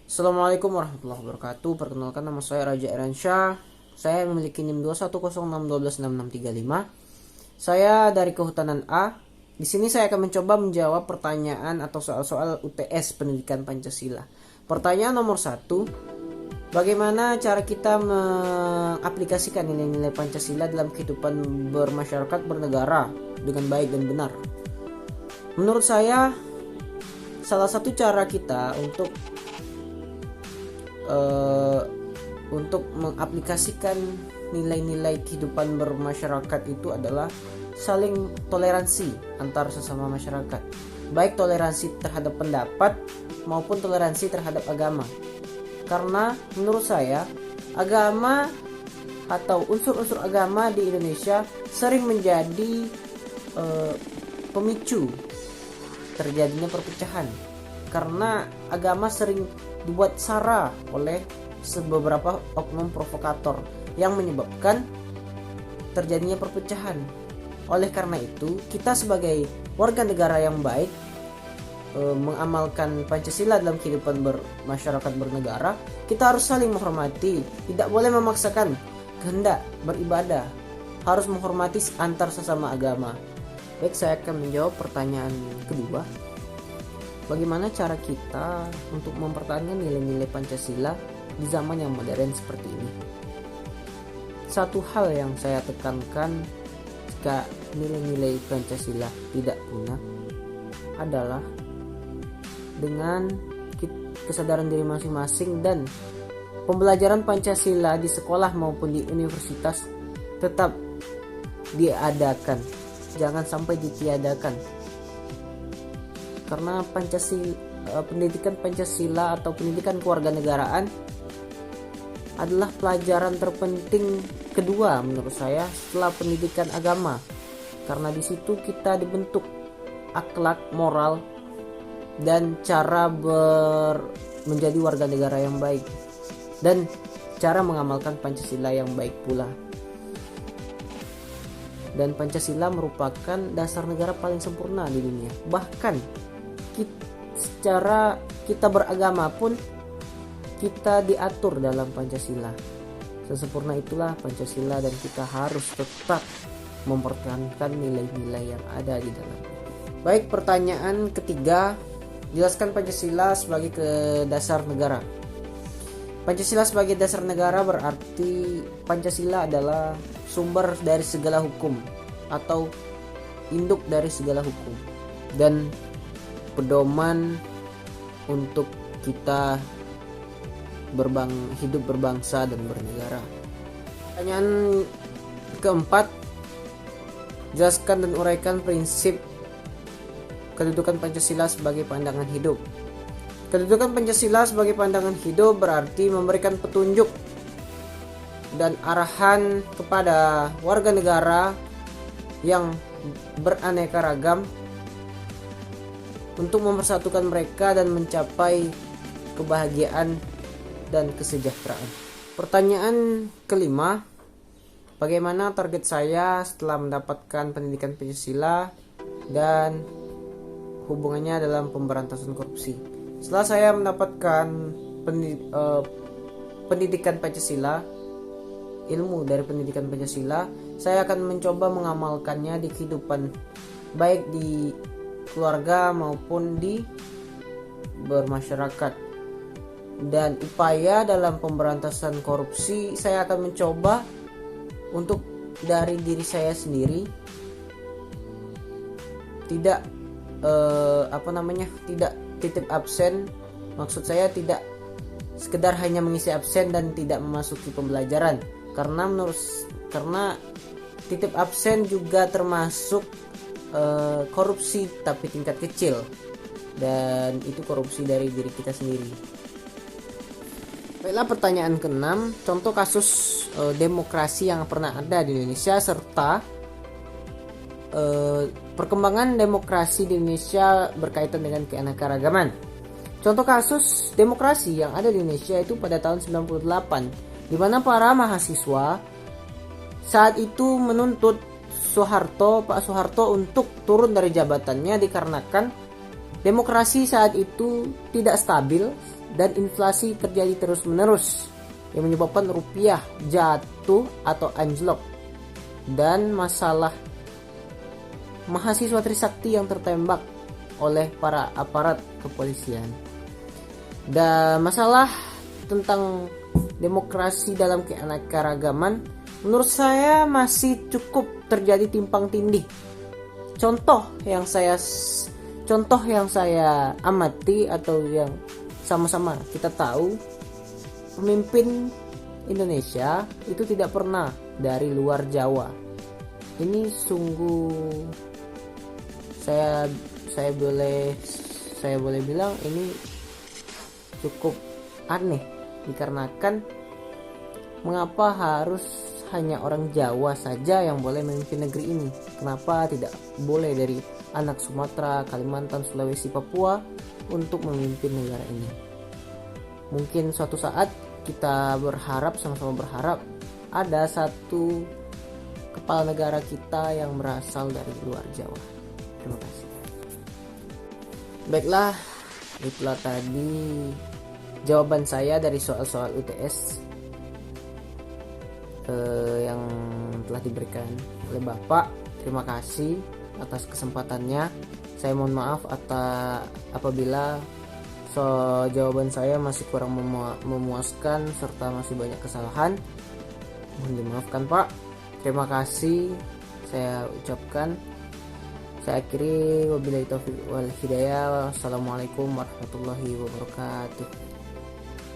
Assalamualaikum warahmatullahi wabarakatuh. Perkenalkan, nama saya Raja Eransyah. Saya memiliki NIM 21061216635. Saya dari Kehutanan A. Di sini saya akan mencoba menjawab pertanyaan atau soal-soal UTS Pendidikan Pancasila. Pertanyaan nomor 1. Bagaimana cara kita mengaplikasikan nilai-nilai Pancasila dalam kehidupan bermasyarakat bernegara dengan baik dan benar? Menurut saya, salah satu cara kita untuk mengaplikasikan nilai-nilai kehidupan bermasyarakat itu adalah saling toleransi antar sesama masyarakat, baik toleransi terhadap pendapat maupun toleransi terhadap agama. Karena menurut saya, agama atau unsur-unsur agama di Indonesia sering menjadi pemicu terjadinya perpecahan, karena agama sering dibuat sara oleh beberapa oknum provokator yang menyebabkan terjadinya perpecahan. Oleh karena itu, kita sebagai warga negara yang baik mengamalkan Pancasila dalam kehidupan bermasyarakat bernegara, kita harus saling menghormati, tidak boleh memaksakan kehendak beribadah, harus menghormati antar sesama agama. Baik, saya akan menjawab pertanyaan kedua. Bagaimana cara kita untuk mempertahankan nilai-nilai Pancasila di zaman yang modern seperti ini? Satu hal yang saya tekankan jika nilai-nilai Pancasila tidak punah adalah dengan kesadaran diri masing-masing dan pembelajaran Pancasila di sekolah maupun di universitas tetap diadakan, jangan sampai ditiadakan. Karena pendidikan Pancasila atau pendidikan kewarganegaraan adalah pelajaran terpenting kedua menurut saya setelah pendidikan agama, karena di situ kita dibentuk akhlak, moral, dan cara menjadi warga negara yang baik dan cara mengamalkan Pancasila yang baik pula. Dan Pancasila merupakan dasar negara paling sempurna di dunia. Bahkan secara kita beragama pun kita diatur dalam Pancasila. Sesempurna itulah Pancasila dan kita harus tetap mempertahankan nilai-nilai yang ada di dalamnya. Baik, pertanyaan ketiga, jelaskan Pancasila sebagai dasar negara. Pancasila sebagai dasar negara berarti Pancasila adalah sumber dari segala hukum atau induk dari segala hukum dan pedoman untuk kita hidup berbangsa dan bernegara. Pertanyaan keempat, jelaskan dan uraikan prinsip kedudukan Pancasila sebagai pandangan hidup. Kedudukan Pancasila sebagai pandangan hidup berarti memberikan petunjuk dan arahan kepada warga negara yang beraneka ragam untuk mempersatukan mereka dan mencapai kebahagiaan dan kesejahteraan. Pertanyaan kelima, bagaimana target saya setelah mendapatkan pendidikan Pancasila dan hubungannya dalam pemberantasan korupsi? Setelah saya mendapatkan pendidikan Pancasila, ilmu dari pendidikan Pancasila, saya akan mencoba mengamalkannya di kehidupan baik di keluarga maupun di bermasyarakat. Dan upaya dalam pemberantasan korupsi saya akan mencoba untuk dari diri saya sendiri tidak tidak titip absen. Maksud saya tidak sekedar hanya mengisi absen dan tidak memasuki pembelajaran, karena titip absen juga termasuk korupsi tapi tingkat kecil, dan itu korupsi dari diri kita sendiri. Baiklah, pertanyaan keenam, contoh kasus demokrasi yang pernah ada di Indonesia serta perkembangan demokrasi di Indonesia berkaitan dengan keanekaragaman. Contoh kasus demokrasi yang ada di Indonesia itu pada tahun 98, di mana para mahasiswa saat itu menuntut Pak Soeharto untuk turun dari jabatannya dikarenakan demokrasi saat itu tidak stabil dan inflasi terjadi terus-menerus yang menyebabkan rupiah jatuh atau anjlok, dan masalah mahasiswa Trisakti yang tertembak oleh para aparat kepolisian, dan masalah tentang demokrasi dalam keanekaragaman menurut saya masih cukup terjadi timpang tindih. Contoh yang saya amati atau yang sama-sama kita tahu, pemimpin Indonesia itu tidak pernah dari luar Jawa. Ini sungguh saya boleh bilang ini cukup aneh, dikarenakan mengapa harus hanya orang Jawa saja yang boleh memimpin negeri ini? Kenapa tidak boleh dari anak Sumatera, Kalimantan, Sulawesi, Papua untuk memimpin negara ini? Mungkin suatu saat kita sama-sama berharap ada satu kepala negara kita yang berasal dari luar Jawa. Terima kasih. Baiklah, itulah tadi jawaban saya dari soal-soal UTS yang telah diberikan oleh Bapak. Terima kasih atas kesempatannya. Saya mohon maaf apabila jawaban saya masih kurang memuaskan serta masih banyak kesalahan. Mohon dimaafkan Pak. Terima kasih saya ucapkan. Saya akhiri, wabillahi taufiq wal hidayah. Wassalamualaikum warahmatullahi wabarakatuh.